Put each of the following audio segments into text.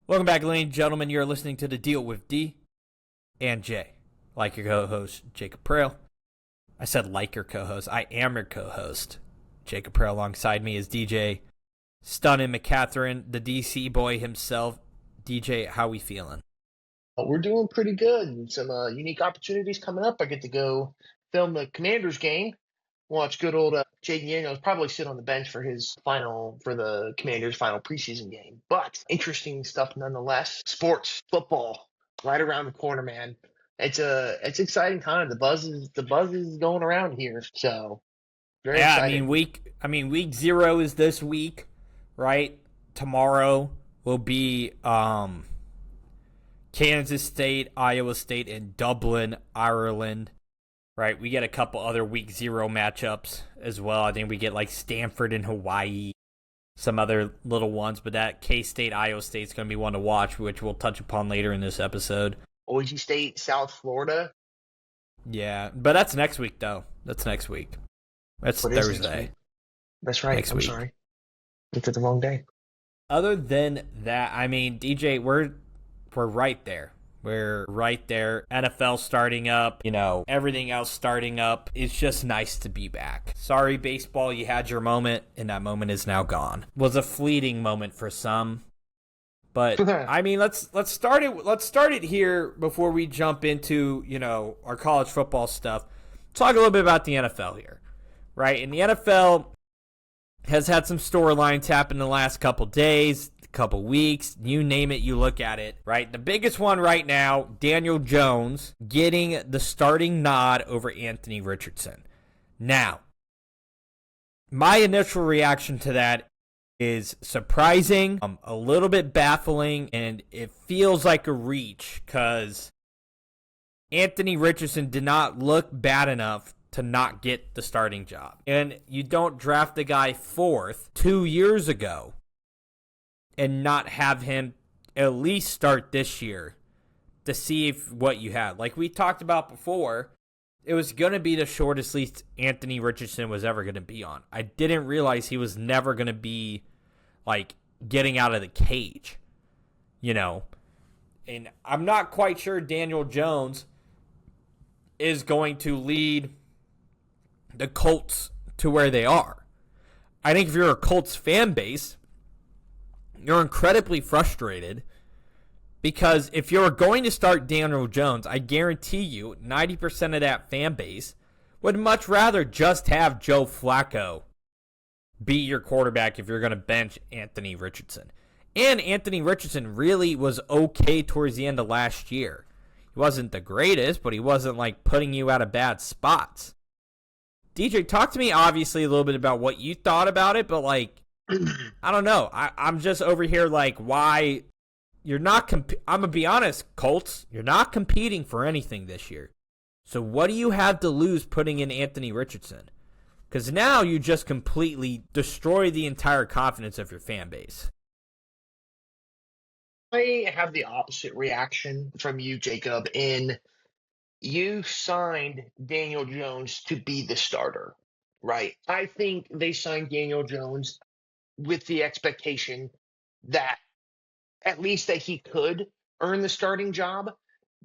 Welcome back, ladies and gentlemen. You're listening to The Deal with D and J. Like your co-host, Jacob Prale. I said like your co-host. I am your co-host. Jacob Prale alongside me is DJ Stunnin' McCatherine, the DC boy himself. DJ, how we feeling? We're doing pretty good. Some unique opportunities coming up. I get to go film the Commanders game, watch good old Jake Daniels probably sit on the bench for the Commanders' final preseason game. But interesting stuff nonetheless. Sports, football, right around the corner, man. It's exciting time. The buzz is going around here. So very Yeah, excited. week 0 is this week, right? Tomorrow will be Kansas State, Iowa State, and Dublin, Ireland. Right, we get a couple other week 0 matchups as well. I think we get like Stanford and Hawaii, some other little ones, but that K-State, Iowa State is going to be one to watch, which we'll touch upon later in this episode. Boise State, South Florida. Yeah, but that's next week, though. That's next week. That's What is next Thursday. week? That's right. Next I'm week. sorry. Looked at the wrong day. Other than that, I mean, DJ, we're right there. We're right there. NFL starting up, everything else starting up. It's just nice to be back. Sorry, baseball, you had your moment, and that moment is now gone. Was a fleeting moment for some. But I mean, let's start it. Let's start it here before we jump into, our college football stuff. Talk a little bit about the NFL here. Right? And the NFL has had some storylines happen in the last couple days, couple weeks, you name it, you look at it, right? The biggest one right now, Daniel Jones getting the starting nod over Anthony Richardson. Now, my initial reaction to that is surprising, a little bit baffling, and it feels like a reach because Anthony Richardson did not look bad enough to not get the starting job. And you don't draft the guy 4th 2 years ago and not have him at least start this year to see if what you had. Like we talked about before, it was going to be the shortest leash Anthony Richardson was ever going to be on. I didn't realize he was never going to be, like, getting out of the cage, And I'm not quite sure Daniel Jones is going to lead the Colts to where they are. I think if you're a Colts fan base, you're incredibly frustrated because if you're going to start Daniel Jones, I guarantee you 90% of that fan base would much rather just have Joe Flacco be your quarterback if you're going to bench Anthony Richardson. And Anthony Richardson really was okay towards the end of last year. He wasn't the greatest, but he wasn't like putting you out of bad spots. DJ, talk to me obviously a little bit about what you thought about it, but like, I don't know. I'm just over here like, why you're not I'm going to be honest, Colts, you're not competing for anything this year. So what do you have to lose putting in Anthony Richardson? Because now you just completely destroy the entire confidence of your fan base. I have the opposite reaction from you, Jacob, in you signed Daniel Jones to be the starter, right? I think they signed Daniel Jones with the expectation that at least that he could earn the starting job.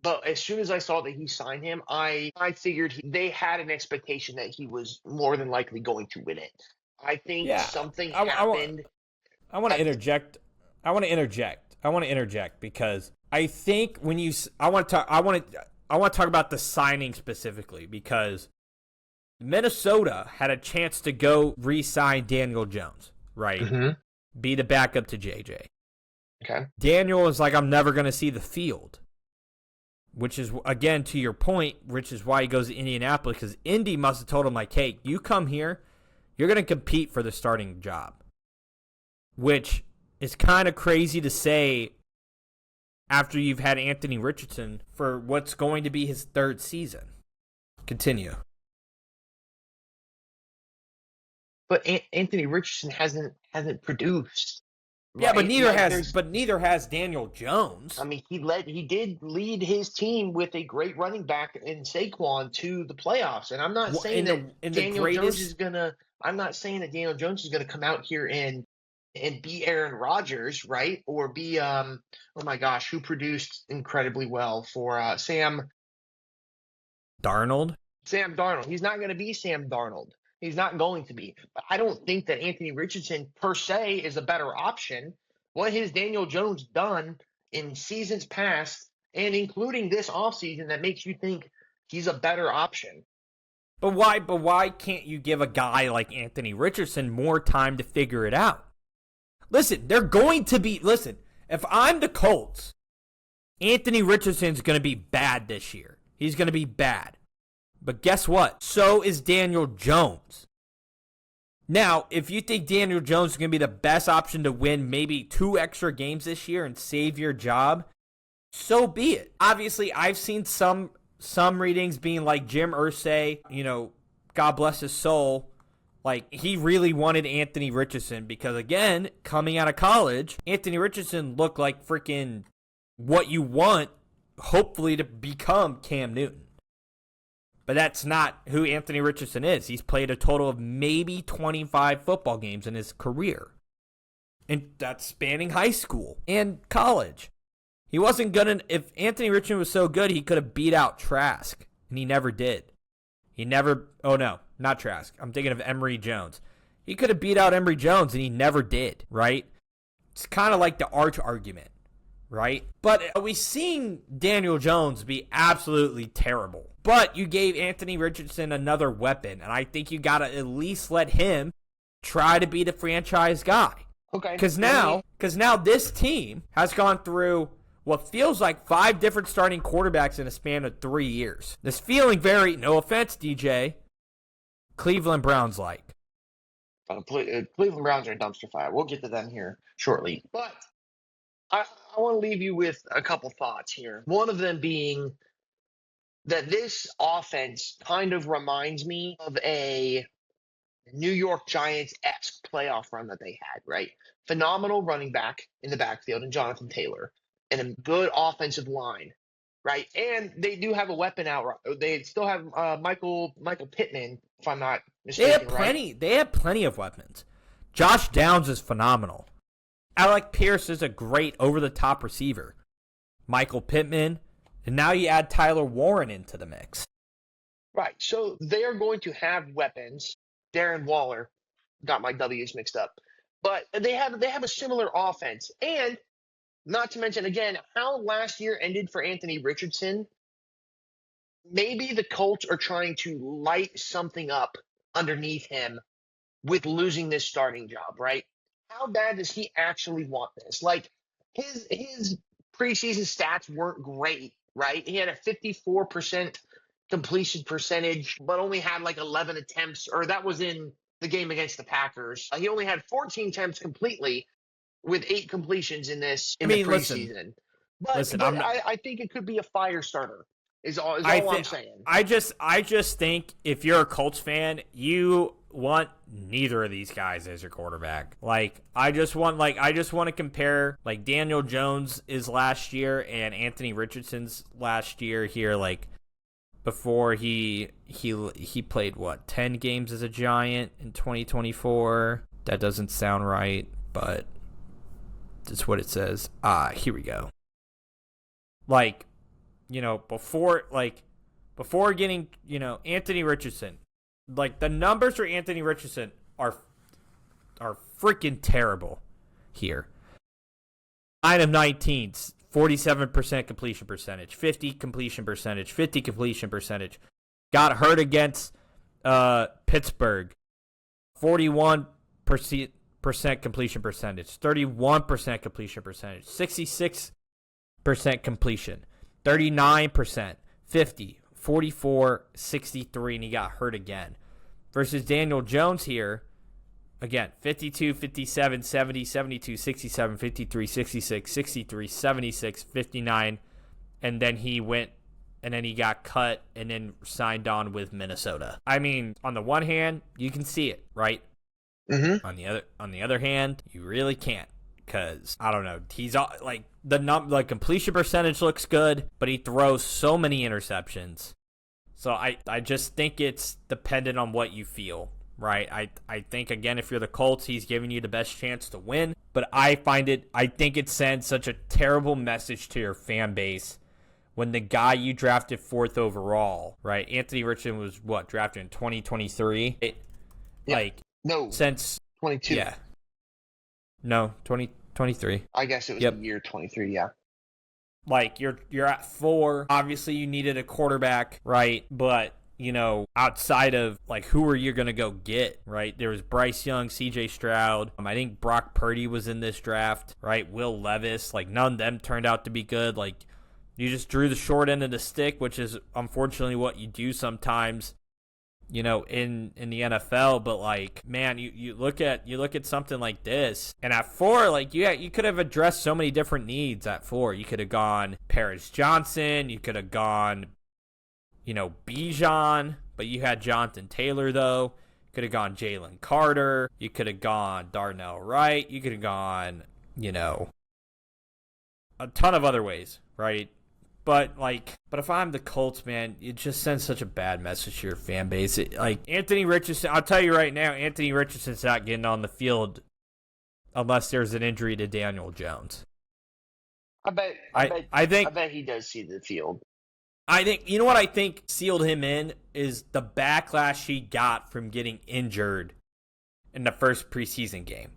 But as soon as I saw that he signed him, I figured they had an expectation that he was more than likely going to win it. I think Yeah, something I happened. I want to At, interject. I want to interject because I think when you I want to talk about the signing specifically because Minnesota had a chance to go re-sign Daniel Jones, right? Mhm. Be the backup to JJ. Okay. Daniel is like, I'm never going to see the field, which is, again, to your point, which is why he goes to Indianapolis, because Indy must have told him, like, hey, you come here, you're going to compete for the starting job, which is kind of crazy to say after you've had Anthony Richardson for what's going to be his 3rd season. Continue. But Anthony Richardson hasn't produced, Yeah, but right? Like there's neither has Daniel Jones. I mean, he did lead his team with a great running back in Saquon to the playoffs. And I'm not saying that In the Daniel Jones greatest is gonna. I'm not saying that Daniel Jones is gonna come out here and and be Aaron Rodgers, right? Or be oh my gosh, who produced incredibly well for Darnold? Sam Darnold. He's not going to be Sam Darnold. He's not going to be. But I don't think that Anthony Richardson per se is a better option. What has Daniel Jones done in seasons past, and including this offseason, that makes you think he's a better option? But why can't you give a guy like Anthony Richardson more time to figure it out? Listen, if I'm the Colts, Anthony Richardson's going to be bad this year. He's going to be bad. But guess what? So is Daniel Jones. Now, if you think Daniel Jones is going to be the best option to win maybe 2 extra games this year and save your job, so be it. Obviously, I've seen some readings being like Jim Irsay, God bless his soul, like he really wanted Anthony Richardson because, again, coming out of college, Anthony Richardson looked like freaking what you want, hopefully, to become Cam Newton. But that's not who Anthony Richardson is. He's played a total of maybe 25 football games in his career. And that's spanning high school and college. He wasn't gonna, if Anthony Richardson was so good, he could have beat out Trask. And he never did. Oh no, not Trask. I'm thinking of Emory Jones. He could have beat out Emory Jones and he never did, right? It's kind of like the arch argument, right? But we've seen Daniel Jones be absolutely terrible. But you gave Anthony Richardson another weapon, and I think you got to at least let him try to be the franchise guy. Okay. Because now this team has gone through what feels like 5 different starting quarterbacks in a span of 3 years. This feeling very, no offense, DJ, Cleveland Browns-like. Cleveland Browns are a dumpster fire. We'll get to them here shortly. But I want to leave you with a couple thoughts here. One of them being that this offense kind of reminds me of a New York Giants-esque playoff run that they had, right? Phenomenal running back in the backfield in Jonathan Taylor and a good offensive line, right? And they do have a weapon out. They still have Michael Pittman, if I'm not mistaken. They have plenty of weapons. Josh Downs is phenomenal. Alec Pierce is a great over-the-top receiver. Michael Pittman. And now you add Tyler Warren into the mix. Right. So they are going to have weapons. Darren Waller, got my W's mixed up. But they have a similar offense. And not to mention, again, how last year ended for Anthony Richardson. Maybe the Colts are trying to light something up underneath him with losing this starting job, right? How bad does he actually want this? Like, his preseason stats weren't great. Right? He had a 54% completion percentage, but only had like 11 attempts, or that was in the game against the Packers. He only had 14 attempts completely with 8 completions in the preseason. I think it could be a fire starter. Is all I'm saying. I just think if you're a Colts fan, you want neither of these guys as your quarterback. I just want to compare like Daniel Jones is last year and Anthony Richardson's last year here, like before he played 10 games as a Giant in 2024. That doesn't sound right, but that's what it says. Here we go. Before getting, Anthony Richardson, the numbers for Anthony Richardson are freaking terrible here. 9 of 19, 47% completion percentage, 50 completion percentage. Got hurt against Pittsburgh, 41% completion percentage, 31% completion percentage, 66% completion, 39%, 50, 44, 63, and he got hurt again. Versus Daniel Jones here, again, 52, 57, 70, 72, 67, 53, 66, 63, 76, 59, and then he got cut and then signed on with Minnesota. I mean, on the one hand, you can see it, right? Mm-hmm. On the other hand, you really can't, because I don't know. He's the completion percentage looks good, but he throws so many interceptions. So I just think it's dependent on what you feel, right? I think, again, if you're the Colts, he's giving you the best chance to win. But I think it sends such a terrible message to your fan base when the guy you drafted 4th overall, right? Anthony Richardson was drafted in 2023? Yeah. Like, no, since 22. Yeah. No, 2023. I guess it was the year 23, yeah. Like, you're at 4. Obviously, you needed a quarterback, right? But, outside of, like, who are you going to go get, right? There was Bryce Young, CJ Stroud. I think Brock Purdy was in this draft, right? Will Levis. Like, none of them turned out to be good. Like, you just drew the short end of the stick, which is unfortunately what you do sometimes, in the NFL. But, like, man, you look at something like this, and at 4, like, you could have addressed so many different needs at 4. You could have gone Paris Johnson, you could have gone, Bijan, but you had Jonathan Taylor, though. You could have gone Jalen Carter, you could have gone Darnell Wright, you could have gone, a ton of other ways, right? But if I'm the Colts, man, it just sends such a bad message to your fan base. Anthony Richardson, I'll tell you right now, Anthony Richardson's not getting on the field unless there's an injury to Daniel Jones. I bet he does see the field. I think, what I think sealed him in is the backlash he got from getting injured in the first preseason game,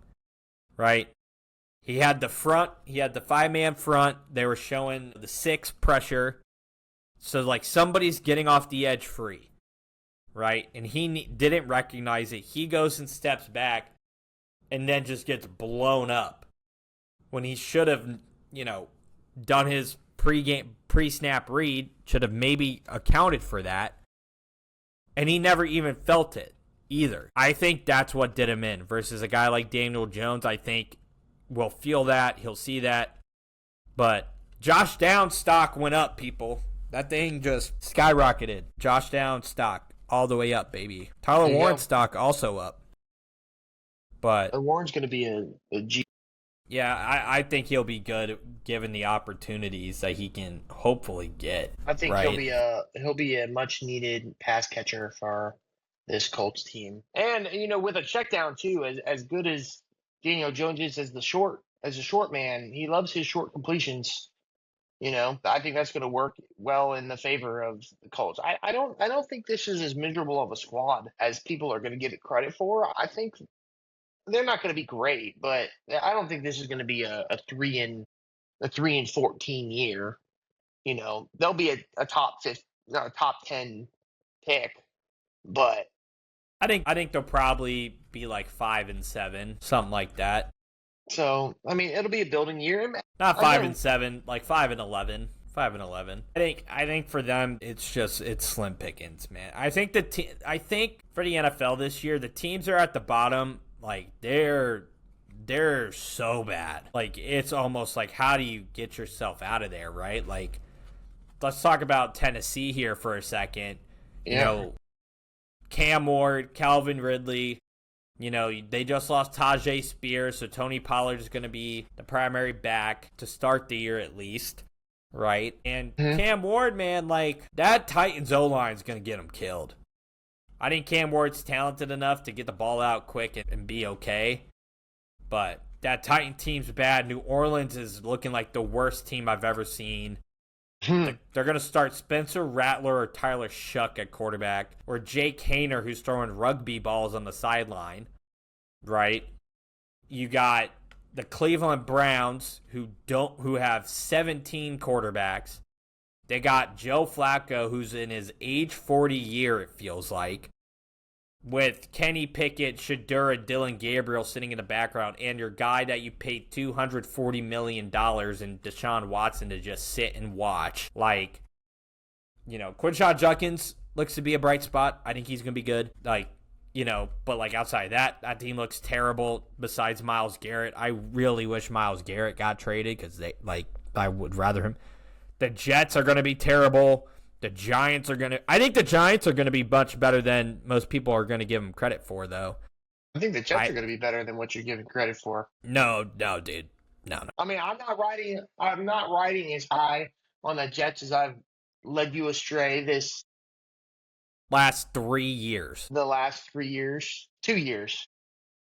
right? He had the 5-man front. They were showing the 6 pressure. So, like, somebody's getting off the edge free, right? And he didn't recognize it. He goes and steps back and then just gets blown up when he should have, done his pre-snap read, should have maybe accounted for that. And he never even felt it either. I think that's what did him in versus a guy like Daniel Jones. I think will feel that. He'll see that. But Josh Downs' stock went up, people. That thing just skyrocketed. Josh Downs' stock all the way up, baby. Tyler Warren's stock also up. But Warren's going to be a G. Yeah, I think he'll be good given the opportunities that he can hopefully get. I think right? he'll be a much needed pass catcher for this Colts team. And with a check down too, as good as Daniel Jones is as a short man, he loves his short completions. I think that's going to work well in the favor of the Colts. I don't think this is as miserable of a squad as people are going to give it credit for. I think they're not going to be great, but I don't think this is going to be a 3-14 year. They'll be a top 10 pick, but I think they'll probably be like 5-7, something like that. So it'll be a building year. Not 5-7, like 5-11. 5-11. I think for them it's slim pickings, man. I think for the NFL this year, the teams are at the bottom. Like they're so bad. Like it's almost like, how do you get yourself out of there, right? Like, let's talk about Tennessee here for a second. Yeah. Cam Ward, Calvin Ridley. They just lost Tajay Spears, so Tony Pollard is going to be the primary back to start the year at least, right? And Cam Ward, man, like, that Titans O-line is going to get him killed. I think Cam Ward's talented enough to get the ball out quick and be okay, but that Titan team's bad. New Orleans is looking like the worst team I've ever seen. They're going to start Spencer Rattler or Tyler Shuck at quarterback, or Jake Hayner, who's throwing rugby balls on the sideline, right? You got the Cleveland Browns, who have 17 quarterbacks. They got Joe Flacco, who's in his age 40 year, it feels like, with Kenny Pickett, Shedeur, and Dylan Gabriel sitting in the background, and your guy that you paid $240 million in Deshaun Watson to just sit and watch. Like, Quinshon Judkins looks to be a bright spot. I think he's going to be good. But outside of that team looks terrible besides Myles Garrett. I really wish Myles Garrett got traded because I would rather him. The Jets are going to be terrible. I think the Giants are going to be much better than most people are going to give them credit for, though. I think the Jets are going to be better than what you're giving credit for. No, dude. No. I'm not riding as high on the Jets as I've led you astray this last 3 years. The last 3 years. 2 years.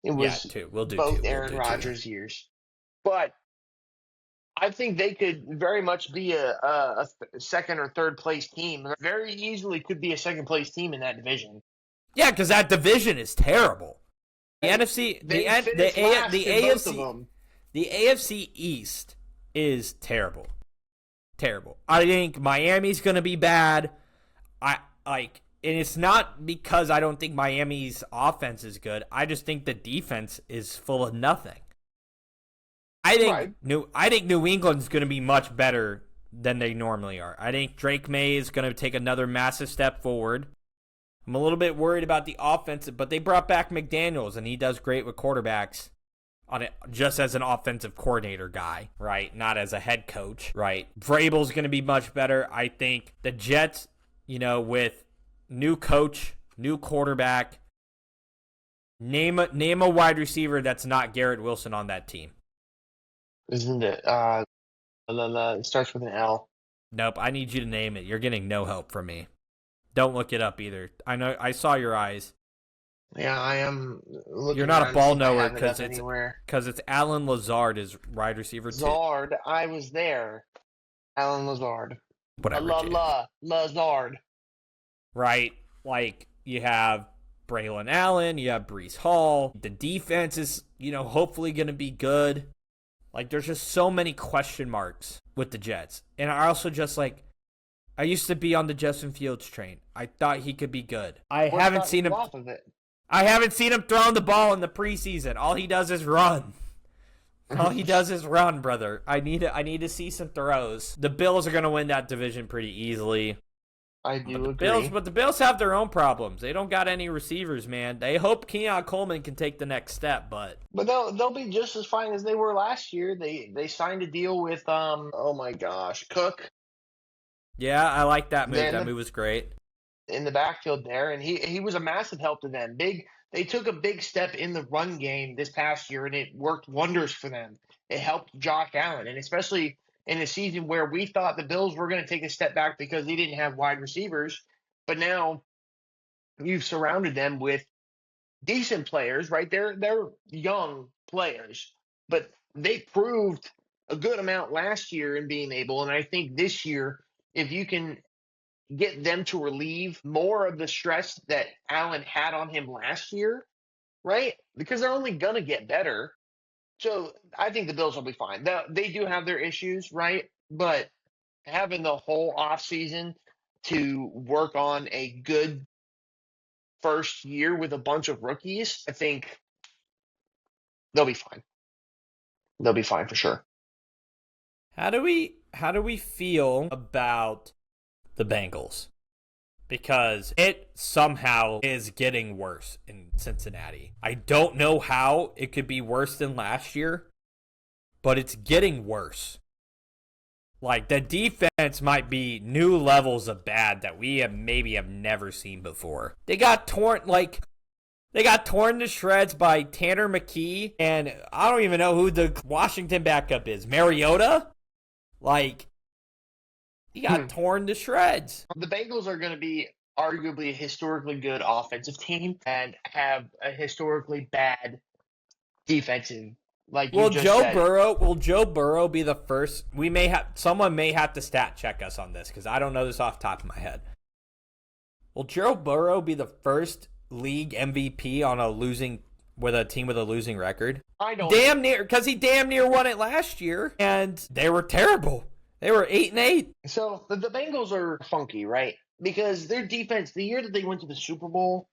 It Yeah, was 2. We'll do 2. both We'll Aaron do 2. Rodgers years. But I think they could very much be a second or third place team. Very easily could be a second place team in that division. Yeah, because that division is terrible. The NFC, They finished last in both of them. the AFC East is terrible. Terrible. I think Miami's going to be bad. And it's not because I don't think Miami's offense is good. I just think the defense is full of nothing. I think New England's going to be much better than they normally are. I think Drake May is going to take another massive step forward. I'm a little bit worried about the offense, but they brought back McDaniels, and he does great with quarterbacks on it, just as an offensive coordinator guy, right? Not as a head coach, right? Vrabel's going to be much better. I think the Jets, with new coach, new quarterback, name a wide receiver that's not Garrett Wilson on that team. Isn't it? It starts with an L. Nope, I need you to name it. You're getting no help from me. Don't look it up either. I know. I saw your eyes. Yeah, I am. You're not a ball knower because it's Alan Lazard is wide receiver too. Lazard, I was there. Alan Lazard. Whatever. Lazard. Right, like you have Braylon Allen, you have Breece Hall. The defense is, hopefully going to be good. Like, there's just so many question marks with the Jets. And I also just, I used to be on the Justin Fields train. I thought he could be good. I haven't seen him throwing the ball in the preseason. All he does is run. Brother. I need to see some throws. The Bills are going to win that division pretty easily. I do agree. But the Bills have their own problems. They don't got any receivers, man. They hope Keon Coleman can take the next step, but they'll be just as fine as they were last year. They signed a deal with Cook. Yeah, I like that move. That move was great. In the backfield there, and he was a massive help to them. They took a big step in the run game this past year, and it worked wonders for them. It helped Josh Allen, and especially in a season where we thought the Bills were going to take a step back because they didn't have wide receivers. But now you've surrounded them with decent players, right? They're young players, but they proved a good amount last year in being able. And I think this year, if you can get them to relieve more of the stress that Allen had on him last year, right? Because they're only going to get better. So I think the Bills will be fine. They do have their issues, right? But having the whole offseason to work on a good first year with a bunch of rookies, I think they'll be fine. They'll be fine for sure. How do we feel about the Bengals? Because it somehow is getting worse in Cincinnati. I don't know how it could be worse than last year, but it's getting worse. Like, the defense might be new levels of bad that we have never seen before. They got torn to shreds by Tanner McKee, and I don't even know who the Washington backup is. Mariota? He got torn to shreds. The Bengals are going to be arguably a historically good offensive team and have a historically bad defensive. Will Joe Burrow be the first? Someone may have to stat check us on this because I don't know this off the top of my head. Will Joe Burrow be the first league MVP with a team with a losing record? I don't. Damn near, because he damn near won it last year, and they were terrible. They were 8-8. So the Bengals are funky, right? Because their defense, the year that they went to the Super Bowl,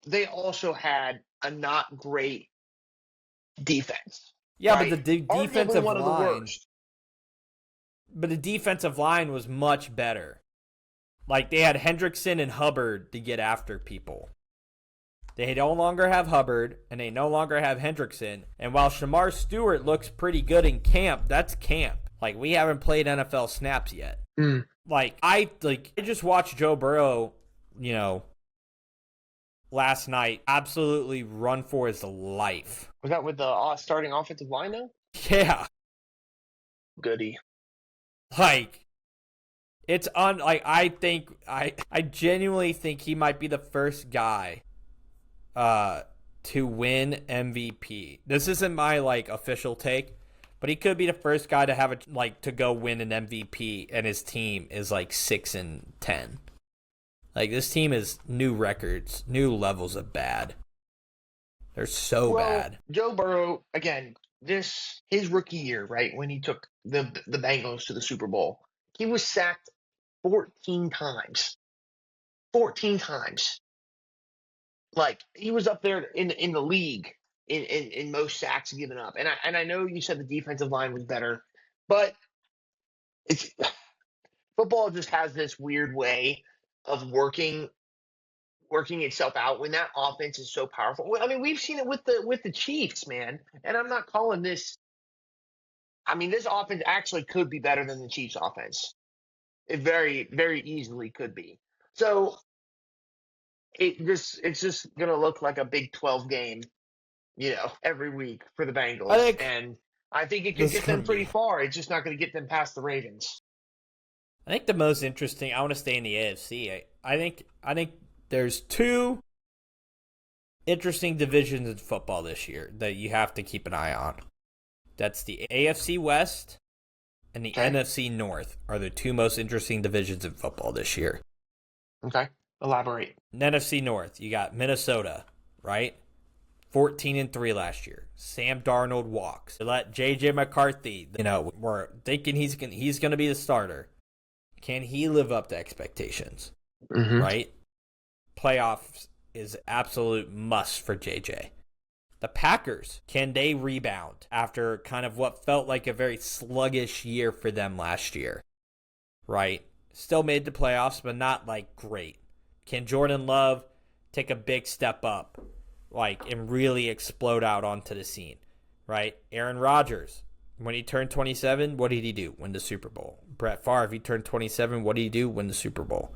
they also had a not great defense. Yeah, right? But the defensive one line. Of the worst. But the defensive line was much better. They had Hendrickson and Hubbard to get after people. They no longer have Hubbard, and they no longer have Hendrickson. And while Shamar Stewart looks pretty good in camp, that's camp. We haven't played NFL snaps yet. I just watched Joe Burrow, last night absolutely run for his life. Was that with the starting offensive line though? Yeah. Goody. It's I genuinely think he might be the first guy to win MVP. This isn't my official take, but he could be the first guy to have to go win an MVP, and his team is 6-10. This team is new records, new levels of bad. They're so bad. Joe Burrow, again, his rookie year, right, when he took the Bengals to the Super Bowl, he was sacked 14 times. 14 times. He was up there in the league in most sacks given up. And I know you said the defensive line was better, but football just has this weird way of working itself out when that offense is so powerful. I mean, we've seen it with the Chiefs, man. And I'm not calling this. I mean, this offense actually could be better than the Chiefs' offense. It very, very easily could be. So it's just gonna look like a Big 12 game, every week for the Bengals. I think it could get them pretty far. It's just not going to get them past the Ravens. I think the most interesting. I want to stay in the AFC. I think there's two interesting divisions in football this year that you have to keep an eye on. That's the AFC West and the NFC North are the two most interesting divisions in football this year. Okay, elaborate. In NFC North, you got Minnesota, right? 14-3 last year. Sam Darnold walks. They let J.J. McCarthy, we're thinking he's going to be the starter. Can he live up to expectations? Mm-hmm. Right? Playoffs is absolute must for J.J. The Packers, can they rebound after kind of what felt like a very sluggish year for them last year? Right? Still made the playoffs, but not great. Can Jordan Love take a big step up? And really explode out onto the scene, right? Aaron Rodgers, when he turned 27, what did he do? Win the Super Bowl. Brett Favre, he turned 27, what did he do? Win the Super Bowl.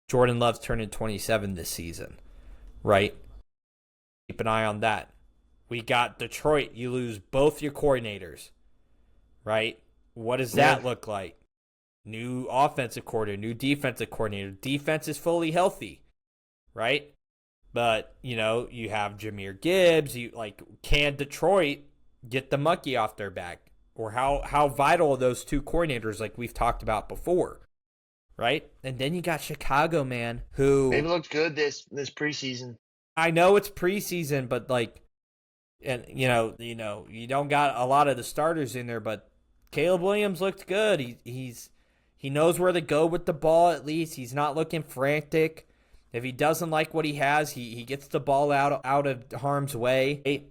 Jordan Love's turning 27 this season, right? Keep an eye on that. We got Detroit. You lose both your coordinators, right? What does that look like? New offensive coordinator, new defensive coordinator. Defense is fully healthy, right? But, you have Jahmyr Gibbs. Can Detroit get the monkey off their back? Or how vital are those two coordinators like we've talked about before, right? And then you got Chicago, man, who... They've looked good this preseason. I know it's preseason, but, and you don't got a lot of the starters in there, but Caleb Williams looked good. He knows where to go with the ball at least. He's not looking frantic. If he doesn't like what he has, he gets the ball out of harm's way.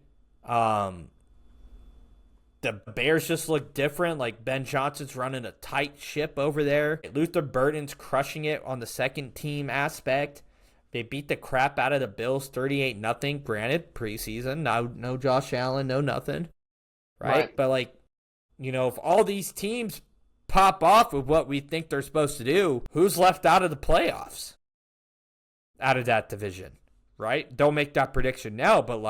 The Bears just look different. Ben Johnson's running a tight ship over there. Luther Burden's crushing it on the second team aspect. They beat the crap out of the Bills 38-0. Granted, preseason, no Josh Allen, no nothing. Right? But if all these teams pop off with what we think they're supposed to do, who's left out of the playoffs? Out of that division, right? Don't make that prediction now, but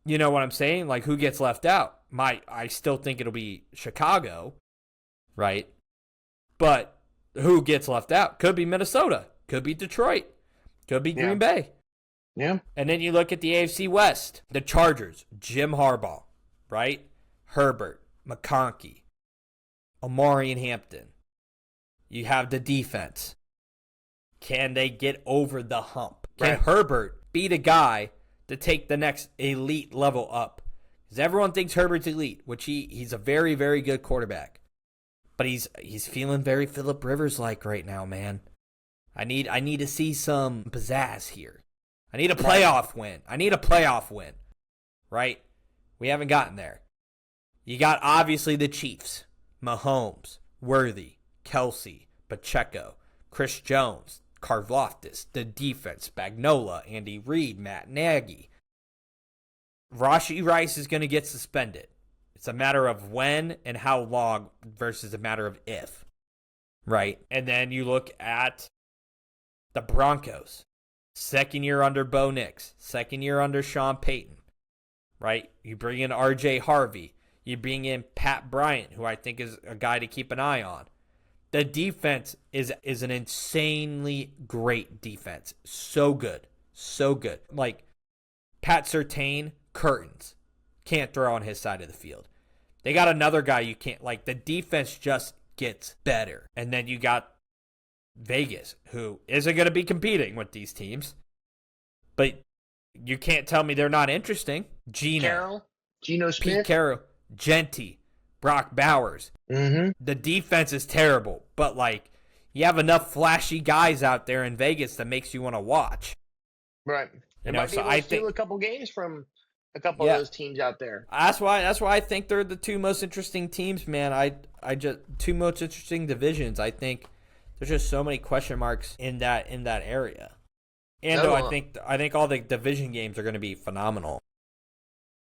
you know what I'm saying? Who gets left out? I still think it'll be Chicago, right? But who gets left out? Could be Minnesota, could be Detroit, could be Green Bay. Yeah. And then you look at the AFC West, the Chargers, Jim Harbaugh, right? Herbert, McConkey, Amari and Hampton. You have the defense. Can they get over the hump? Can Herbert be the guy to take the next elite level up? Because everyone thinks Herbert's elite, which he's a very, very good quarterback. But he's feeling very Phillip Rivers-like right now, man. I need to see some pizzazz here. I need a playoff win. Right? We haven't gotten there. You got, obviously, the Chiefs. Mahomes, Worthy, Kelsey, Pacheco, Chris Jones, Karlaftis, the defense, Spagnuolo, Andy Reid, Matt Nagy. Rashee Rice is going to get suspended. It's a matter of when and how long versus a matter of if. Right? And then you look at the Broncos. Second year under Bo Nix. Second year under Sean Payton. Right? You bring in R.J. Harvey. You bring in Pat Bryant, who I think is a guy to keep an eye on. The defense is an insanely great defense. So good. So good. Like, Pat Surtain, curtains. Can't throw on his side of the field. They got another guy you can't, like, the defense just gets better. And then you got Vegas, who isn't going to be competing with these teams. But you can't tell me they're not interesting. Geno Smith, Pete Carroll, Genty, Brock Bowers. The defense is terrible, but like you have enough flashy guys out there in Vegas that makes you want to watch. Right. You It know, might be so able I to steal think a couple games from a couple of those teams out there. that's why I think they're the two most interesting teams, man. I just two most interesting divisions. I think there's just so many question marks in that area. And I think all the division games are going to be phenomenal.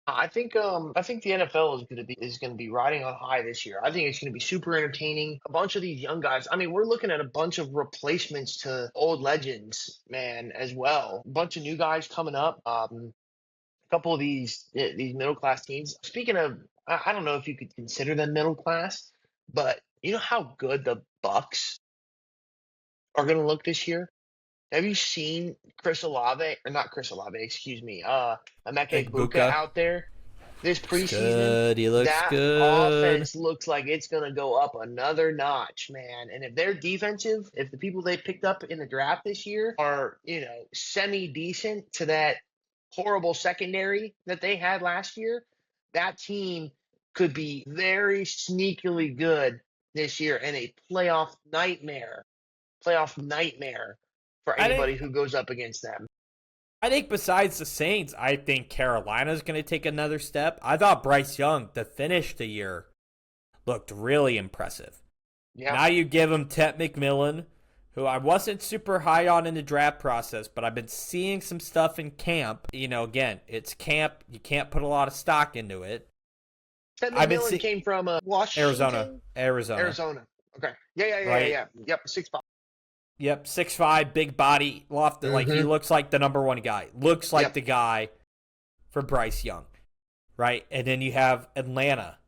I think the NFL is going to be riding on high this year. I think it's going to be super entertaining. A bunch of these young guys. I mean, we're looking at a bunch of replacements to old legends, man, as well. A bunch of new guys coming up. A couple of these middle class teams. Speaking of, I don't know if you could consider them middle class, but you know how good the Bucks are going to look this year? Have you seen Chris Olave, or not Chris Olave, excuse me, Emeka Egbuka out there this preseason? Good. He looks that good. offense looks like it's going to go up another notch, man. And if they're defensive, if the people they picked up in the draft this year are, semi-decent to that horrible secondary that they had last year, that team could be very sneakily good this year and a playoff nightmare for anybody who goes up against them. I think besides the Saints, I think Carolina's going to take another step. I thought Bryce Young, to finish the year, looked really impressive. Yeah. Now you give him Tet McMillan, who I wasn't super high on in the draft process, but I've been seeing some stuff in camp. Again, it's camp. You can't put a lot of stock into it. Tet McMillan came from Washington? Arizona. Okay. Yeah. Yep, 6'5". Yep, 6'5", big body, lofted. Like, he looks like the number one guy. Looks like the guy for Bryce Young, right? And then you have Atlanta,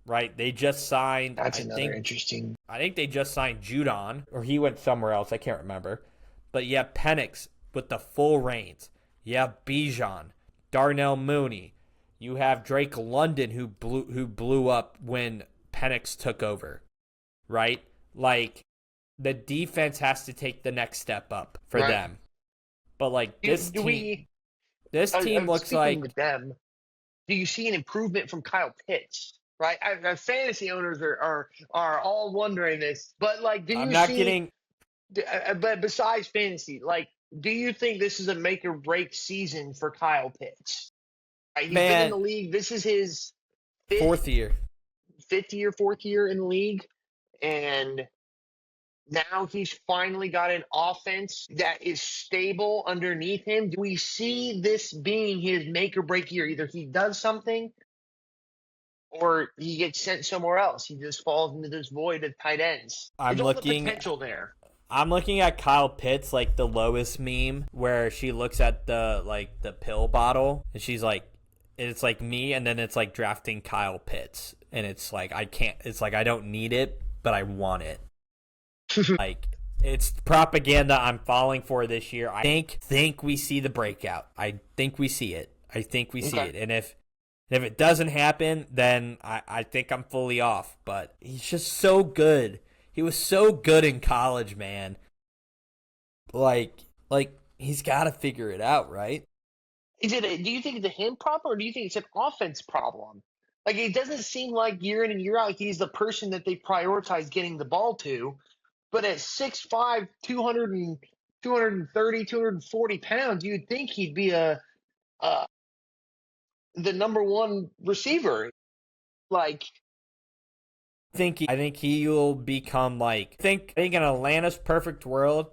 right? They just signed. That's interesting. I think they just signed Judon, or he went somewhere else. I can't remember. But you have Penix with the full reins. You have Bijan, Darnell Mooney. You have Drake London, who blew up when Penix took over, right? Like, the defense has to take the next step up for them. But like this team looks like with them. Do you see an improvement from Kyle Pitts? Right, fantasy owners are all wondering this. But like, But besides fantasy, like, do you think this is a make or break season for Kyle Pitts? Right, he's been in the league. This is his fourth year in the league, and now he's finally got an offense that is stable underneath him. Do we see this being his make or break year? Either he does something or he gets sent somewhere else. He just falls into this void of tight ends. There's all the potential there. I'm looking at Kyle Pitts, like the lowest meme, where she looks at the pill bottle and she's like, it's like me, and then it's like drafting Kyle Pitts, and it's like I don't need it, but I want it. Like, it's propaganda I'm falling for this year. I think we see the breakout. I think we see it. And if it doesn't happen, then I think I'm fully off. But he's just so good. He was so good in college, man. Like he's got to figure it out, right? Do you think it's a him problem, or do you think it's an offense problem? Like, it doesn't seem like year in and year out he's the person that they prioritize getting the ball to. But at 6'5", 230, 240 pounds, you'd think he'd be the number one receiver. Like, I think he will become like, I think in Atlanta's perfect world,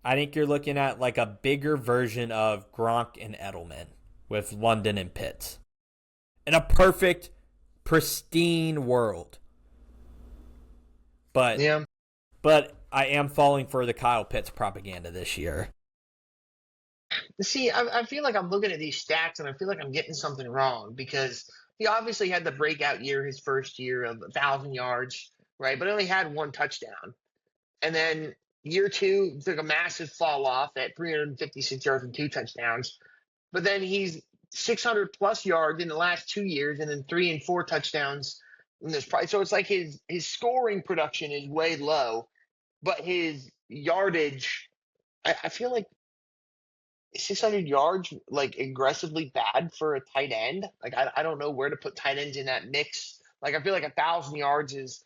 I think you're looking at like a bigger version of Gronk and Edelman with London and Pitts. In a perfect, pristine world. But yeah. But I am falling for the Kyle Pitts propaganda this year. See, I feel like I'm looking at these stats and I feel like I'm getting something wrong, because he obviously had the breakout year his first year of 1,000 yards, right? But only had one touchdown. And then Year two took a massive fall off at 356 yards and 2 touchdowns. But then he's 600 plus yards in the last 2 years, and then 3 and 4 touchdowns in this price. So it's like his scoring production is way low, but his yardage, I feel like 600 yards, like aggressively bad for a tight end. Like I don't know where to put tight ends in that mix. Like I feel like 1,000 yards is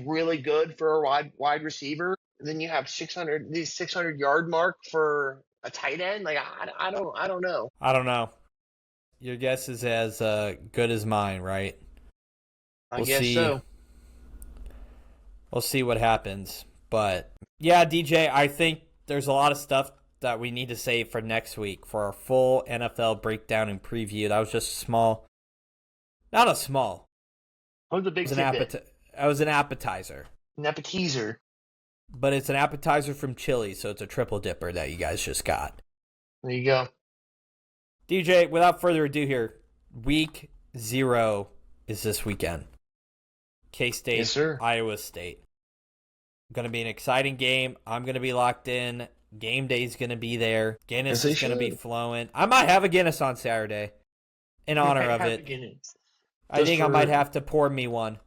really good for a wide receiver. Then you have 600 yard mark for a tight end. Like I don't know. I don't know. Your guess is as good as mine, right? I We'll guess see. so. We'll see what happens. But yeah, DJ, I think there's a lot of stuff that we need to save for next week for our full NFL breakdown and preview. That was just small. Not a small. What was the big tidbit? It was an appetizer. An appetizer. But it's an appetizer from Chili, so it's a triple dipper that you guys just got. There you go. DJ, without further ado here, week 0 is this weekend. K-State, Yes, sir. Iowa State. Going to be an exciting game. I'm going to be locked in. Game day's going to be there. Guinness is going to be flowing. I might have a Guinness on Saturday in honor of it. I think I might have to pour me one,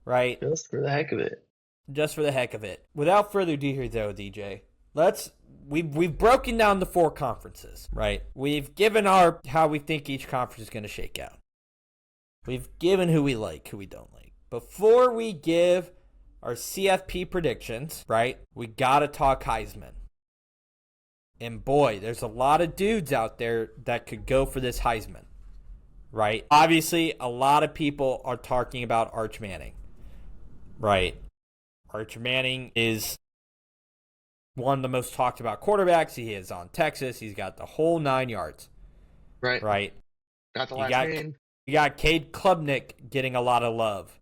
right? Just for the heck of it. Just for the heck of it. Without further ado here, though, DJ, we've broken down the 4 conferences, right? We've given how we think each conference is going to shake out. We've given who we like, who we don't like. Before we give our CFP predictions, right, we got to talk Heisman. And boy, there's a lot of dudes out there that could go for this Heisman, right? Obviously, a lot of people are talking about Arch Manning, right? Arch Manning is one of the most talked about quarterbacks. He is on Texas. He's got the whole 9 yards. Right. Got the last name. You got Cade Klubnik getting a lot of love.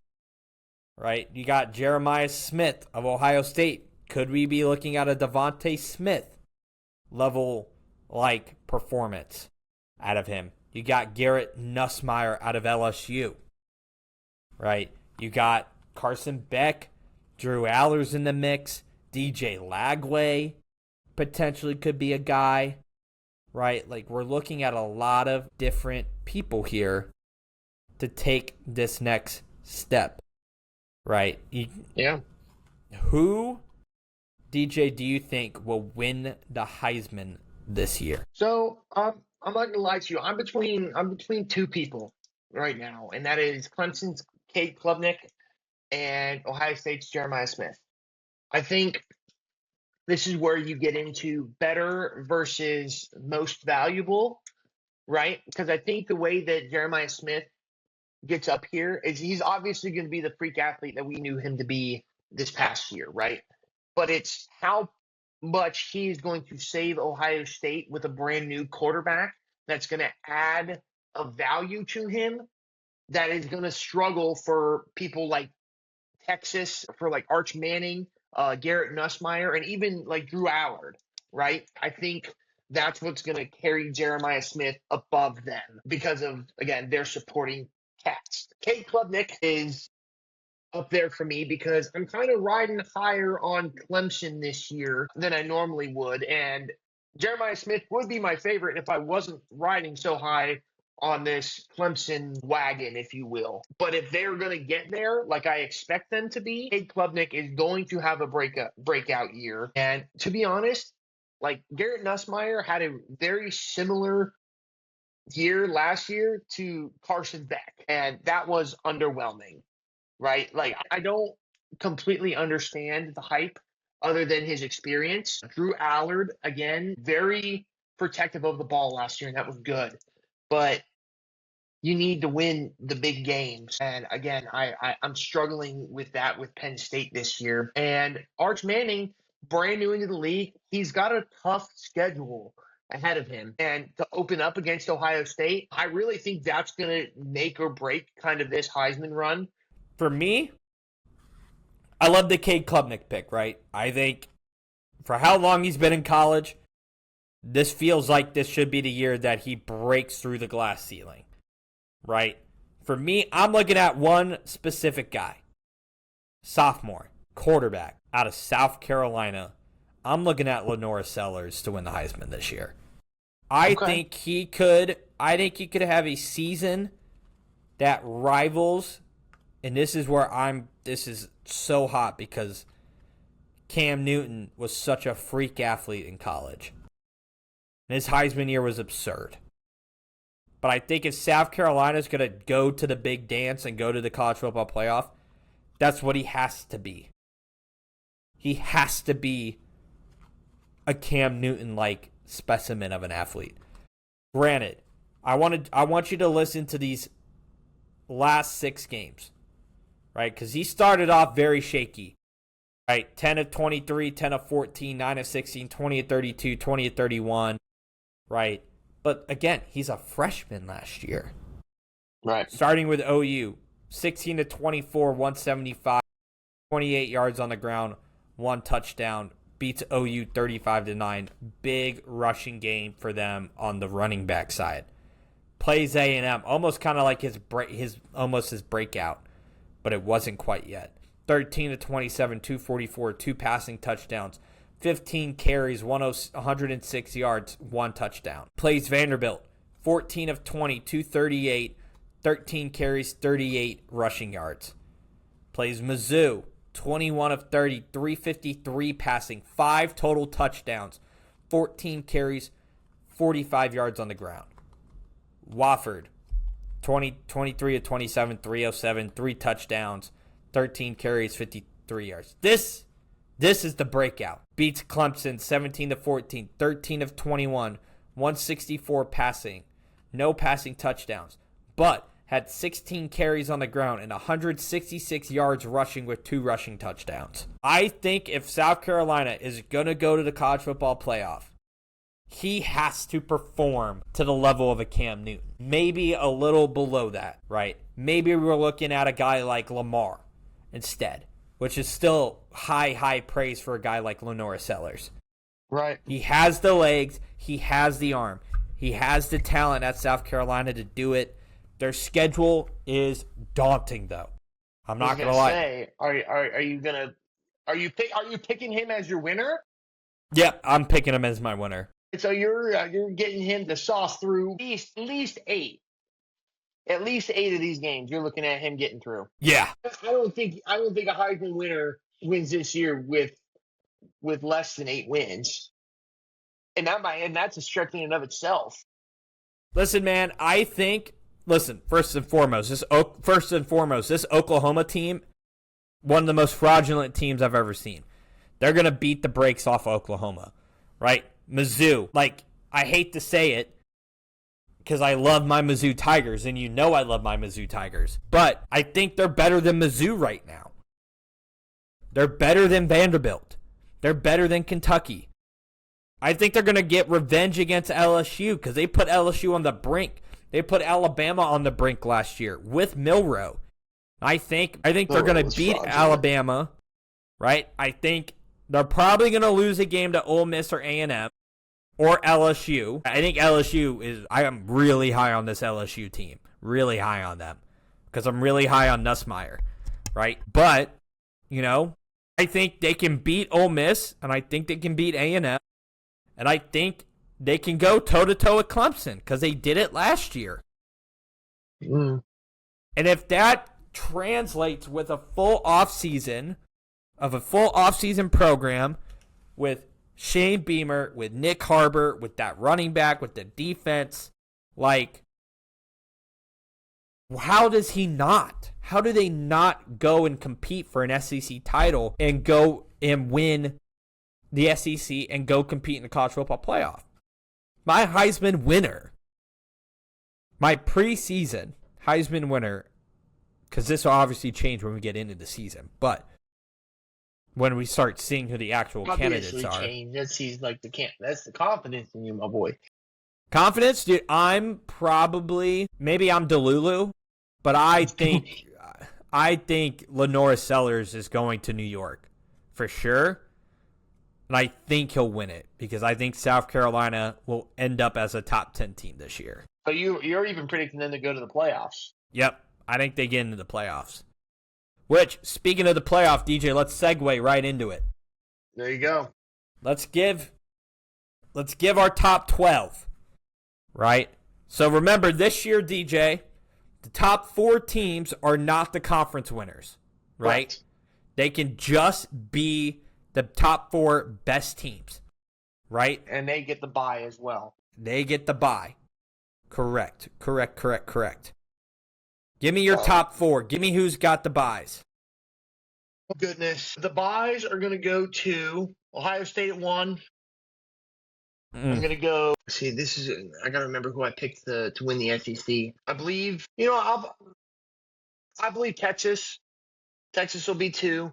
Right? You got Jeremiah Smith of Ohio State. Could we be looking at a Devontae Smith level like performance out of him? You got Garrett Nussmeier out of LSU. Right? You got Carson Beck, Drew Aller's in the mix. DJ Lagway potentially could be a guy, right? Like, we're looking at a lot of different people here to take this next step, right? Yeah. Who, DJ, do you think will win the Heisman this year? So, I'm not gonna lie to you. I'm between 2 people right now, and that is Clemson's Cade Klubnik and Ohio State's Jeremiah Smith. I think this is where you get into better versus most valuable, right? Because I think the way that Jeremiah Smith gets up here is he's obviously going to be the freak athlete that we knew him to be this past year, right? But it's how much he's going to save Ohio State with a brand new quarterback that's going to add a value to him that is going to struggle for people like Texas, for like Arch Manning, Garrett Nussmeier, and even like Drew Allard, right? I think that's what's going to carry Jeremiah Smith above them because of, again, their supporting cast. Cade Klubnik is up there for me because I'm kind of riding higher on Clemson this year than I normally would. And Jeremiah Smith would be my favorite if I wasn't riding so high on this Clemson wagon, if you will. But if they're going to get there, like I expect them to be, Cade Klubnik is going to have a breakout year. And to be honest, like Garrett Nussmeier had a very similar year last year to Carson Beck, and that was underwhelming, right? Like I don't completely understand the hype other than his experience. Drew Allard, again, very protective of the ball last year, and that was good. But you need to win the big games. And again, I'm struggling with that with Penn State this year. And Arch Manning, brand new into the league, he's got a tough schedule ahead of him. And to open up against Ohio State, I really think that's going to make or break kind of this Heisman run. For me, I love the Cade Klubnik pick, right? I think for how long he's been in college, this feels like this should be the year that he breaks through the glass ceiling, right? For me, I'm looking at one specific guy. Sophomore, quarterback, out of South Carolina, I'm looking at Lenora Sellers to win the Heisman this year. I Okay. think he could have a season that rivals, and this is so hot because Cam Newton was such a freak athlete in college. And his Heisman year was absurd. But I think if South Carolina is going to go to the big dance and go to the college football playoff, that's what he has to be. He has to be a Cam Newton-like specimen of an athlete. Granted, I want you to listen to these last 6 games, right? Because he started off very shaky, right? 10 of 23, 10 of 14, 9 of 16, 20 of 32, 20 of 31, right? But again, he's a freshman last year. Right. Starting with OU, 16 to 24, 175, 28 yards on the ground, 1 touchdown, beats OU 35-9. Big rushing game for them on the running back side. Plays A&M, almost kind of like his breakout, but it wasn't quite yet. 13 to 27, 244, 2 passing touchdowns. 15 carries, 106 yards, 1 touchdown. Plays Vanderbilt, 14 of 20, 238, 13 carries, 38 rushing yards. Plays Mizzou, 21 of 30, 353 passing, 5 total touchdowns, 14 carries, 45 yards on the ground. Wofford, 23 of 27, 307, 3 touchdowns, 13 carries, 53 yards. This is the breakout. Beats Clemson 17 to 14, 13 of 21, 164 passing, no passing touchdowns, but had 16 carries on the ground and 166 yards rushing with 2 rushing touchdowns. I think if South Carolina is going to go to the college football playoff, he has to perform to the level of a Cam Newton. Maybe a little below that, right? Maybe we're looking at a guy like Lamar instead, which is still high praise for a guy like Lenora Sellers. Right. He has the legs. He has the arm. He has the talent at South Carolina to do it. Their schedule is daunting, though. I'm not gonna lie. Are you picking him as your winner? Yep, I'm picking him as my winner. So you're getting him to sauce through at least 8. At least 8 of these games, you're looking at him getting through. Yeah. I don't think a Heisman winner wins this year with less than 8 wins, and that's a stretch in and of itself. Listen, man, first and foremost, this Oklahoma team, one of the most fraudulent teams I've ever seen. They're gonna beat the brakes off Oklahoma, right? Mizzou, I hate to say it, because I love my Mizzou Tigers, and you know I love my Mizzou Tigers. But I think they're better than Mizzou right now. They're better than Vanderbilt. They're better than Kentucky. I think they're going to get revenge against LSU because they put LSU on the brink. They put Alabama on the brink last year with Milroe. I think they're going to beat Alabama, right? I think they're probably going to lose a game to Ole Miss or A&M. Or LSU. I think I am really high on this LSU team. Really high on them. Because I'm really high on Nussmeier. Right? But, I think they can beat Ole Miss. And I think they can beat A&M. And I think they can go toe-to-toe with Clemson. Because they did it last year. Mm. And if that translates with a full offseason program with Shane Beamer, with Nick Harbor, with that running back, with the defense, how does he not? How do they not go and compete for an SEC title and go and win the SEC and go compete in the college football playoff? My Heisman winner, my preseason Heisman winner, because this will obviously change when we get into the season, but when we start seeing who the actual candidates are. That's the confidence in you, my boy. Confidence, dude. Maybe I'm Delulu, but I think Lenora Sellers is going to New York for sure. And I think he'll win it because I think South Carolina will end up as a top 10 team this year. So you're even predicting them to go to the playoffs. Yep. I think they get into the playoffs. Which, speaking of the playoff, DJ, let's segue right into it. There you go. let's give our top 12, right? So remember, this year, DJ, the top 4 teams are not the conference winners, right? They can just be the top 4 best teams, right? And they get the bye as well. They get the bye. Correct. Give me your top 4. Give me who's got the byes. Oh, goodness. The byes are going to go to Ohio State at 1. I'm going to go. See, I got to remember who I picked to win the SEC. I believe, I believe Texas. Texas will be 2.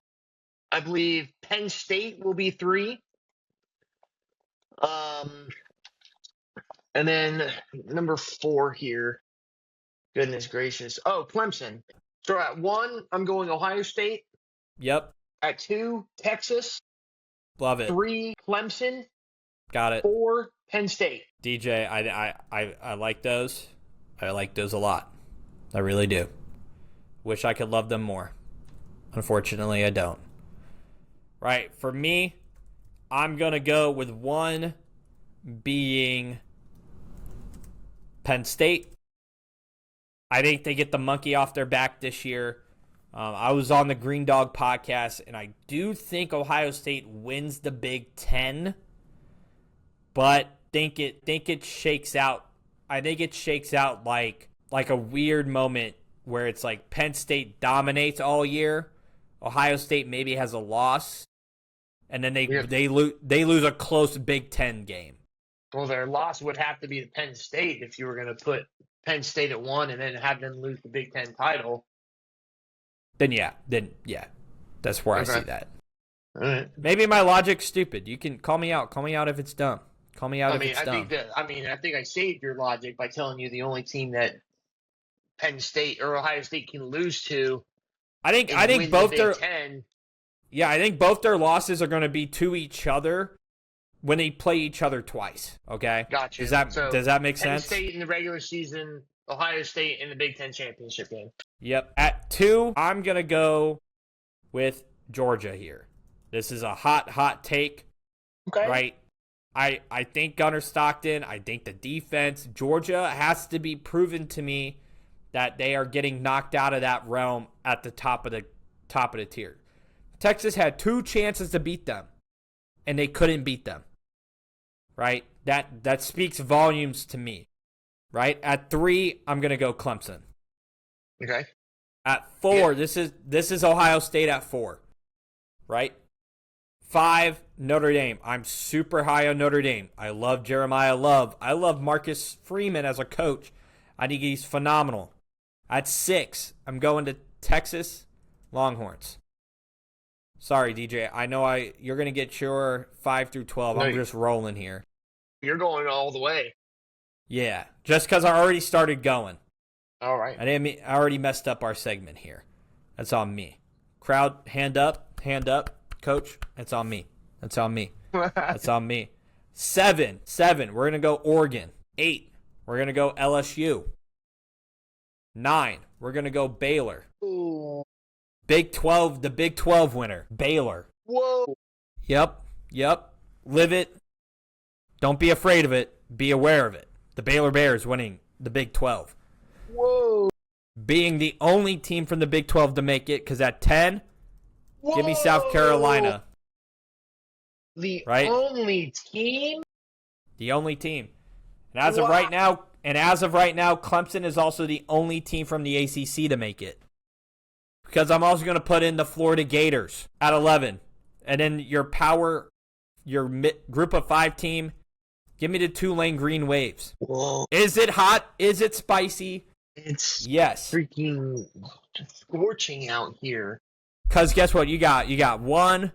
I believe Penn State will be 3. And then number 4 here. Goodness gracious. Oh, Clemson. So at 1, I'm going Ohio State. Yep. At 2, Texas. Love it. 3, Clemson. Got it. 4, Penn State. DJ, I like those. I like those a lot. I really do. Wish I could love them more. Unfortunately, I don't. Right, for me, I'm going to go with 1 being Penn State. I think they get the monkey off their back this year. I was on the Green Dog podcast, and I do think Ohio State wins the Big Ten, but think it shakes out. I think it shakes out like a weird moment where it's like Penn State dominates all year, Ohio State maybe has a loss, and then they lose a close Big Ten game. Well, their loss would have to be to Penn State if you were going to put Penn State at 1 and then have them lose the Big Ten title. Then yeah, that's where Okay. I see that. All right. Maybe my logic's stupid. You can call me out. Call me out if it's dumb. Call me out if it's dumb. I think I saved your logic by telling you the only team that Penn State or Ohio State can lose to. I think both their I think both their losses are going to be to each other when they play each other twice. Okay, Gotcha. Does that make sense? Penn State in the regular season, Ohio State in the Big Ten championship game. Yep. At 2, I'm gonna go with Georgia here. This is a hot take. Okay. Right. I think Gunnar Stockton. I think the defense. Georgia has to be proven to me that they are getting knocked out of that realm at the top of the tier. Texas had 2 chances to beat them, and they couldn't beat them. Right? That speaks volumes to me. Right? At 3, I'm gonna go Clemson. Okay. At 4, this is Ohio State at 4. Right? 5, Notre Dame. I'm super high on Notre Dame. I love Jeremiah Love. I love Marcus Freeman as a coach. I think he's phenomenal. At 6, I'm going to Texas Longhorns. Sorry, DJ. I know you're going to get your 5 through 12. I'm just rolling here. You're going all the way. Yeah, just because I already started going. All right. I already messed up our segment here. That's on me. Crowd, hand up, coach. That's on me. That's on me. 7, we're going to go Oregon. 8, we're going to go LSU. 9, we're going to go Baylor. Ooh. Big 12, the Big 12 winner, Baylor. Whoa. Yep. Live it. Don't be afraid of it. Be aware of it. The Baylor Bears winning the Big 12. Whoa. Being the only team from the Big 12 to make it, because at 10, give me South Carolina. The right? only team? The only team. And as of right now, Clemson is also the only team from the ACC to make it. Because I'm also going to put in the Florida Gators at 11. And then your group of 5 team, give me the Tulane Green Waves. Whoa. Is it hot? Is it spicy? It's yes. Freaking scorching out here. Because guess what? You got 1,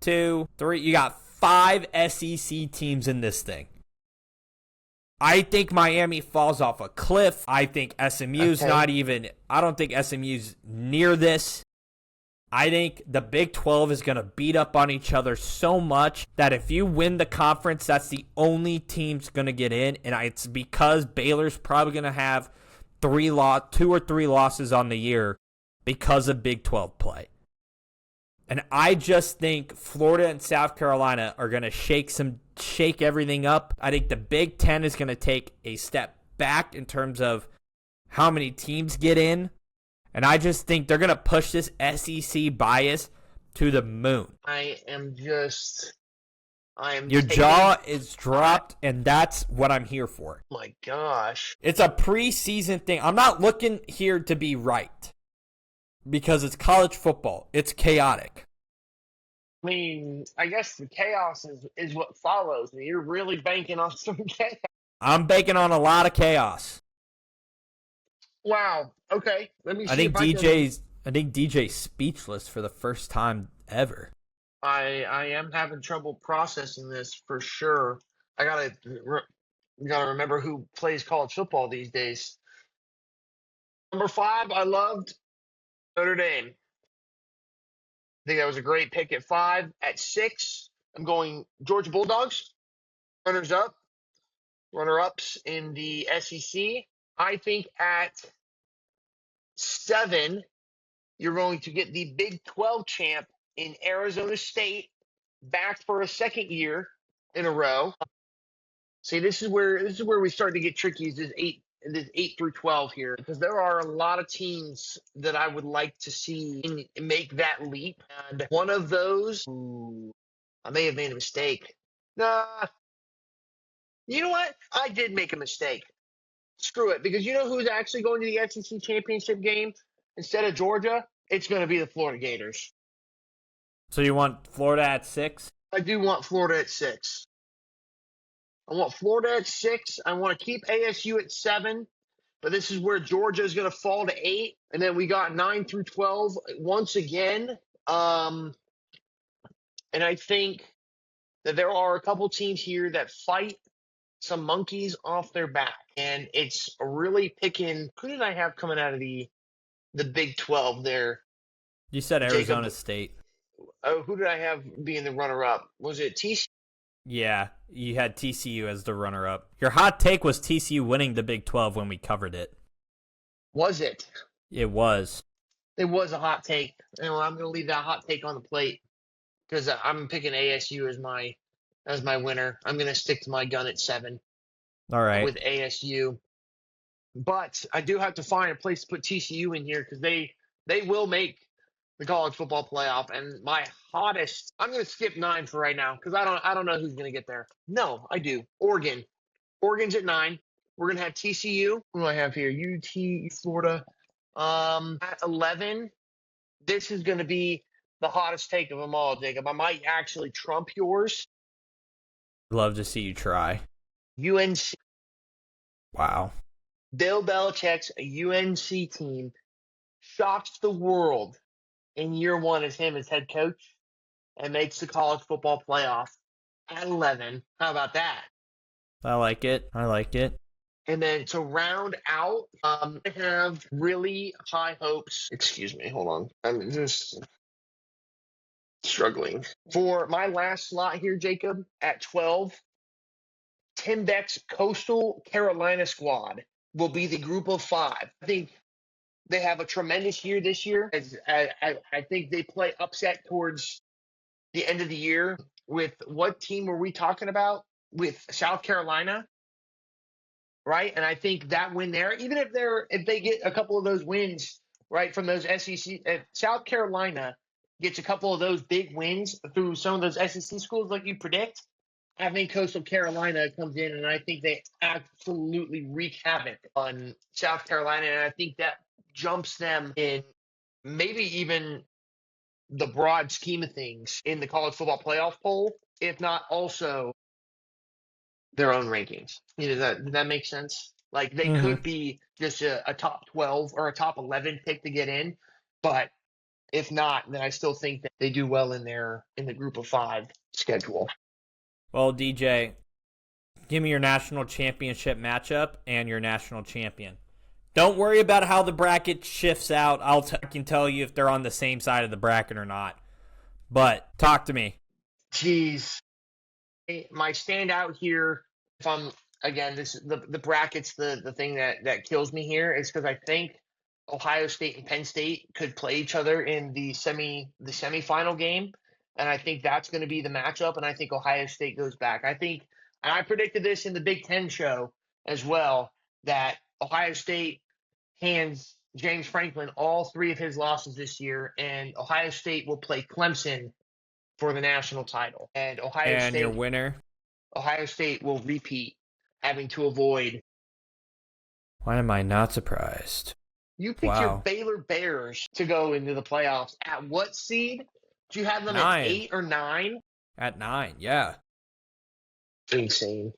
2, 3. You got 5 SEC teams in this thing. I think Miami falls off a cliff. I think SMU's I don't think SMU's near this. I think the Big 12 is going to beat up on each other so much that if you win the conference, that's the only team's going to get in. And it's because Baylor's probably going to have 2 or 3 losses on the year because of Big 12 play. And I just think Florida and South Carolina are going to shake everything up. I think the Big Ten is going to take a step back in terms of how many teams get in. And I just think they're going to push this SEC bias to the moon. Your jaw is dropped, and that's what I'm here for. My gosh. It's a preseason thing. I'm not looking here to be right because it's college football. It's chaotic. I mean, I guess the chaos is what follows. You're really banking on some chaos. I'm banking on a lot of chaos. Wow. Okay. Let me see. I think DJ's speechless for the first time ever. I am having trouble processing this for sure. I gotta remember who plays college football these days. Number 5, I loved Notre Dame. I think that was a great pick at 5. At 6, I'm going Georgia Bulldogs. Runner-ups in the SEC. I think at 7, you're going to get the Big 12 champ in Arizona State, back for a second year in a row. See, this is where we start to get tricky. Is this 8 through 12 here, because there are a lot of teams that I would like to see make that leap, and one of those, I may have made a mistake. Nah, you know what? I did make a mistake. Screw it, because you know who's actually going to the SEC championship game instead of Georgia? It's going to be the Florida Gators. So you want Florida at 6? I do want Florida at 6. I want Florida at 6. I want to keep ASU at 7, but this is where Georgia is going to fall to 8, and then we got 9 through 12 once again. And I think that there are a couple teams here that fight some monkeys off their back, and it's really picking. Who did I have coming out of the Big 12 there? You said Arizona State. Oh, who did I have being the runner-up? Was it TCU? Yeah, you had TCU as the runner-up. Your hot take was TCU winning the Big 12 when we covered it. Was it? It was. It was a hot take. And I'm going to leave that hot take on the plate because I'm picking ASU as my winner. I'm going to stick to my gun at 7. All right. With ASU. But I do have to find a place to put TCU in here because they will make the college football playoff. And my hottest, I'm going to skip 9 for right now because I don't know who's going to get there. No, I do. Oregon's at 9. We're going to have TCU. Who do I have here? UT, Florida. At 11, this is going to be the hottest take of them all, Jacob. I might actually trump yours. Love to see you try. UNC. Wow. Bill Belichick's UNC team shocks the world in year 1 as him as head coach and makes the college football playoff at 11. How about that? I like it. And then to round out, I have really high hopes. Excuse me, hold on. I'm just struggling. For my last slot here, Jacob, at 12, Tim Beck's Coastal Carolina squad will be the group of 5. I think they have a tremendous year this year. I think they play upset towards the end of the year. With what team were we talking about? With South Carolina, right? And I think that win there, even if they get a couple of those wins, right, from those SEC, if South Carolina gets a couple of those big wins through some of those SEC schools like you predict, I think Coastal Carolina comes in, and I think they absolutely wreak havoc on South Carolina, and I think that jumps them in maybe even the broad scheme of things in the college football playoff poll, if not also their own rankings. Does that make sense? Like they could be just a top 12 or a top 11 pick to get in, but if not, then I still think that they do well in the group of 5 schedule. Well, DJ, give me your national championship matchup and your national champion. Don't worry about how the bracket shifts out. I can tell you if they're on the same side of the bracket or not. But talk to me. Jeez. My standout here, if I'm, again, the bracket's the thing that kills me here, is because I think Ohio State and Penn State could play each other in the semifinal game, and I think that's going to be the matchup. And I think Ohio State goes back. And I predicted this in the Big Ten show as well, that Ohio State hands James Franklin all 3 of his losses this year, and Ohio State will play Clemson for the national title. And Your winner? Ohio State will repeat, having to avoid. Why am I not surprised? You picked your Baylor Bears to go into the playoffs. At what seed? Do you have them 9. at 8 or 9? At 9, yeah. Insane.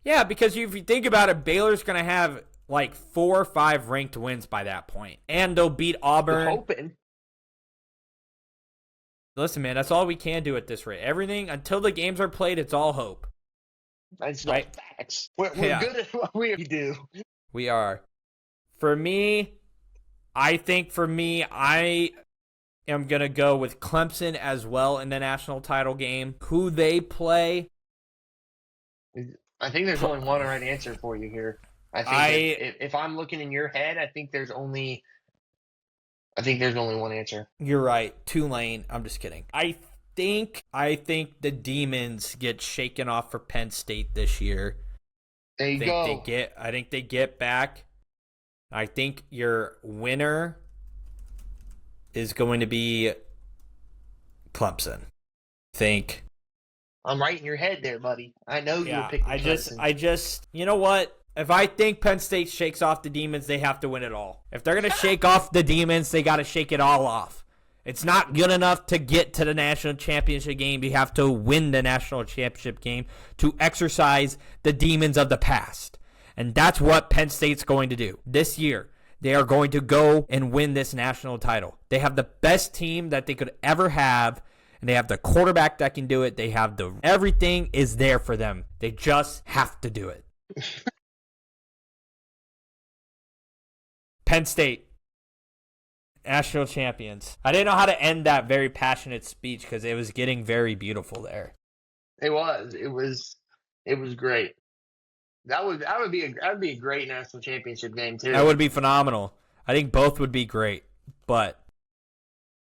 Yeah, because if you think about it, Baylor's going to have like 4 or 5 ranked wins by that point. And they'll beat Auburn. We're hoping. Listen, man, that's all we can do at this rate. Everything, until the games are played, it's all hope. That's right. Facts. We're good at what we do. We are. For me, I am going to go with Clemson as well in the national title game. Who they play? I think there's only one right answer for you here. I think if I'm looking in your head, I think there's only one answer. You're right. Tulane. I'm just kidding. I think the Demons get shaken off for Penn State this year. There you go. I think they get back. I think your winner is going to be Clemson. I'm right in your head there, buddy. I know you were picking Clemson. I just, you know what? If I think Penn State shakes off the Demons, they have to win it all. If they're going to shake off the Demons, they got to shake it all off. It's not good enough to get to the national championship game. You have to win the national championship game to exercise the demons of the past. And that's what Penn State's going to do this year. They are going to go and win this national title. They have the best team that they could ever have, and they have the quarterback that can do it. They have everything is there for them. They just have to do it. Penn State, national champions. I didn't know how to end that very passionate speech because it was getting very beautiful there. It was great. That would be a great national championship game too. That would be phenomenal. I think both would be great. But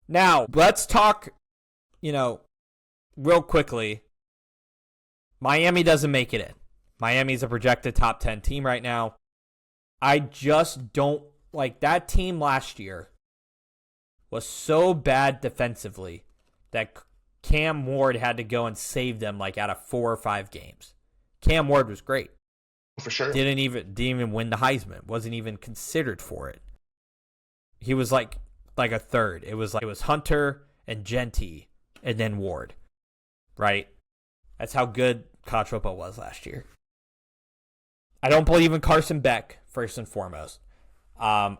now let's talk, real quickly. Miami doesn't make it in. Miami's a projected top 10 team right now. I just don't like that team last year was so bad defensively that Cam Ward had to go and save them like out of 4 or 5 games. Cam Ward was great. For sure. Didn't even win the Heisman. Wasn't even considered for it. He was like a third. It was Hunter and Genty and then Ward. Right? That's how good college football was last year. I don't believe in Carson Beck, first and foremost. Hunter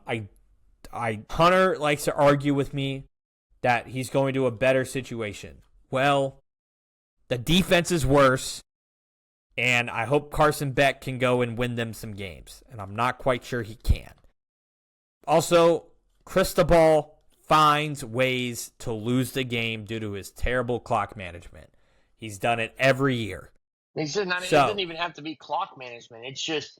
likes to argue with me that he's going to a better situation. Well, the defense is worse, and I hope Carson Beck can go and win them some games, and I'm not quite sure he can. Also, Cristobal finds ways to lose the game due to his terrible clock management. He's done it every year. It doesn't even have to be clock management. It's just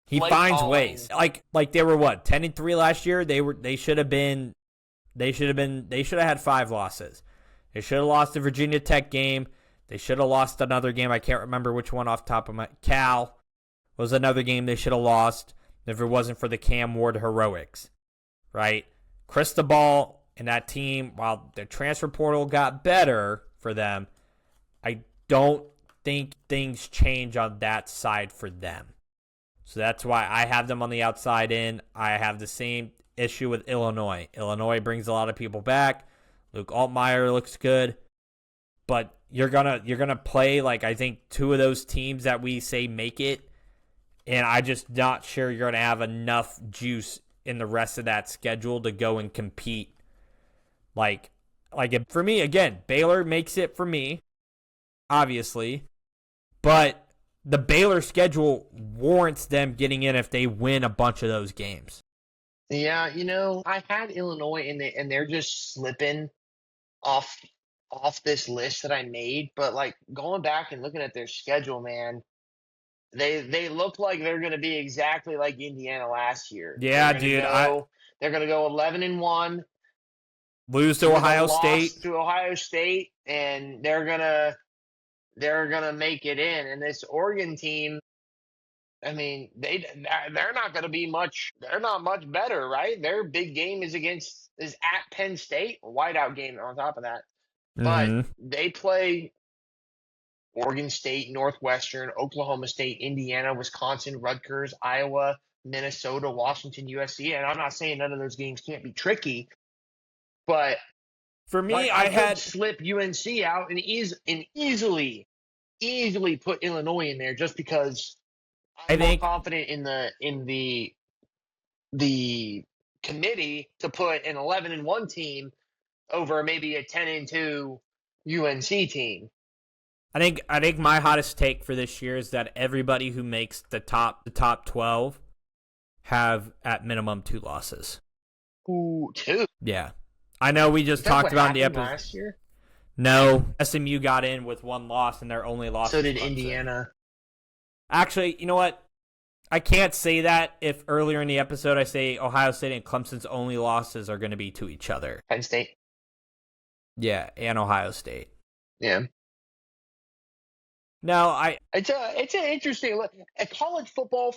he finds ways. Like they were 10-3 last year. They should have had 5 losses. They should have lost the Virginia Tech game. They should have lost another game. I can't remember which one off the top of my Cal was another game they should have lost if it wasn't for the Cam Ward heroics. Right? Cristobal and that team, while the transfer portal got better for them, I don't think things change on that side for them. So that's why I have them on the outside in. I have the same issue with Illinois. Illinois brings a lot of people back. Luke Altmaier looks good. But you're gonna play like I think 2 of those teams that we say make it. And I'm just not sure you're gonna have enough juice in the rest of that schedule to go and compete. Like for me, again, Baylor makes it for me, obviously. But the Baylor schedule warrants them getting in if they win a bunch of those games. Yeah, I had Illinois and they're just slipping off this list that I made. But like going back and looking at their schedule, man, they look like they're going to be exactly like Indiana last year. Yeah, dude. They're going to go 11-1. Lose to with a Ohio loss State. to Ohio State, and they're gonna make it in. And this Oregon team, I mean, they're not gonna be much. They're not much better, right? Their big game is at Penn State, a whiteout game on top of that. But Mm-hmm. they play Oregon State, Northwestern, Oklahoma State, Indiana, Wisconsin, Rutgers, Iowa, Minnesota, Washington, USC. And I'm not saying none of those games can't be tricky, but For me, like, I I had could slip UNC out and easily put Illinois in there just because I I'm more think confident in the committee to put an 11-1 team over maybe a 10-2 UNC team. I think my hottest take for this year is that everybody who makes the top 12 have at minimum 2 losses. Ooh, 2. Yeah. I know we just Is that talked what about in the happened episode. last year? No, SMU got in with 1 loss, and their only loss So was did Clemson. Indiana. Actually, you know what? I can't say that if earlier in the episode I say Ohio State and Clemson's only losses are going to be to each other. Penn State. Yeah, and Ohio State. Yeah. No, It's an interesting look. College football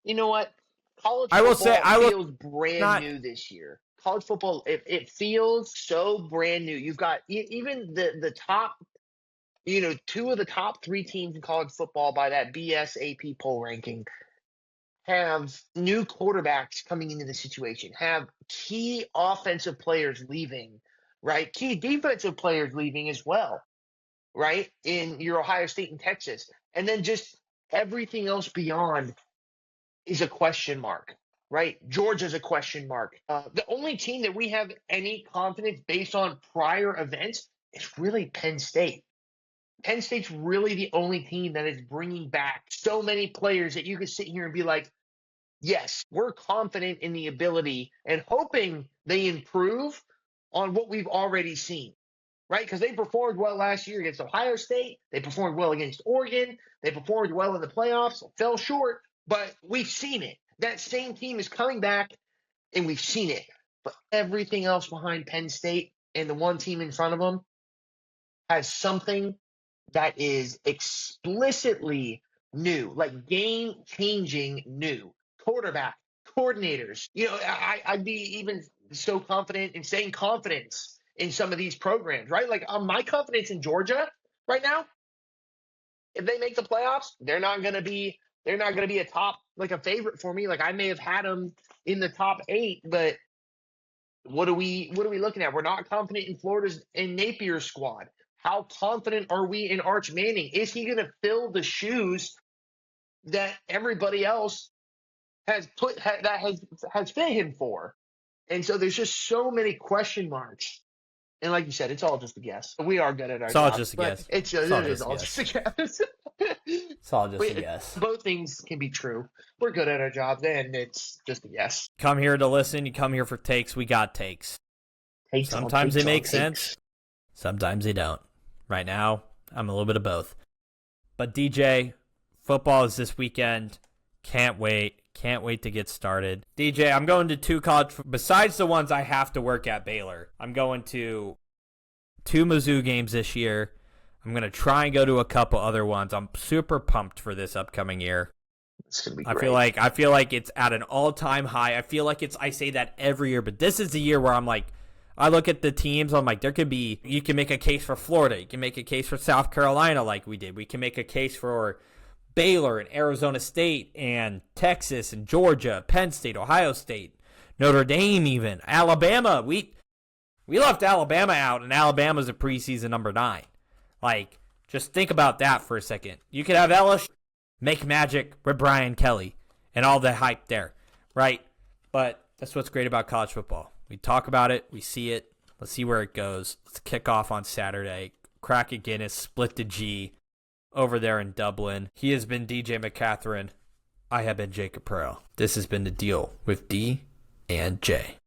you know what? College I will football say I will feels brand not. new this year. College football, it feels so brand new. You've got even the top, 2 of the top 3 teams in college football by that BS AP poll ranking have new quarterbacks coming into the situation, have key offensive players leaving, right? Key defensive players leaving as well, right? In your Ohio State and Texas. And then just everything else beyond is a question mark, right? Georgia's a question mark. The only team that we have any confidence based on prior events is really Penn State. Penn State's really the only team that is bringing back so many players that you could sit here and be like, yes, we're confident in the ability and hoping they improve on what we've already seen, right? Because they performed well last year against Ohio State. They performed well against Oregon. They performed well in the playoffs, fell short, but we've seen it. That same team is coming back, and we've seen it. But everything else behind Penn State and the one team in front of them has something that is explicitly new, like game-changing new. Quarterback, coordinators. I'd be even so confident in saying confidence in some of these programs, right? Like my confidence in Georgia right now, if they make the playoffs, they're not going to be a favorite for me. Like I may have had them in the top 8, but what are we looking at? We're not confident in Florida's and Napier's squad. How confident are we in Arch Manning? Is he going to fill the shoes that everybody else has fit him for? And so there's just so many question marks. And like you said, it's all just a guess. We are good at our It's all job, just a but guess. It is all just a guess. It's all just a guess. Both things can be true. We're good at our job, and it's just a guess. Come here to listen. You come here for takes. We got takes. Sometimes they make sense. Sometimes they don't. Right now, I'm a little bit of both. But DJ, football is this weekend. Can't wait. Can't wait to get started. DJ, I'm going to 2 college. Besides the ones I have to work at Baylor, I'm going to 2 Mizzou games this year. I'm going to try and go to a couple other ones. I'm super pumped for this upcoming year. It's going to be great. I feel like it's at an all-time high. I say that every year, but this is the year where I'm like, I look at the teams, I'm like, you can make a case for Florida. You can make a case for South Carolina like we did. We can make a case for Baylor and Arizona State and Texas and Georgia, Penn State, Ohio State, Notre Dame even, Alabama. We left Alabama out, and Alabama's a preseason number 9. Like, just think about that for a second. You could have LSU make magic with Brian Kelly and all the hype there, right? But that's what's great about college football. We talk about it. We see it. Let's see where it goes. Let's kick off on Saturday. Crack a Guinness, split the G over there in Dublin. He has been DJ McCatherine. I have been Jacob Pearl. This has been The Deal with D and J.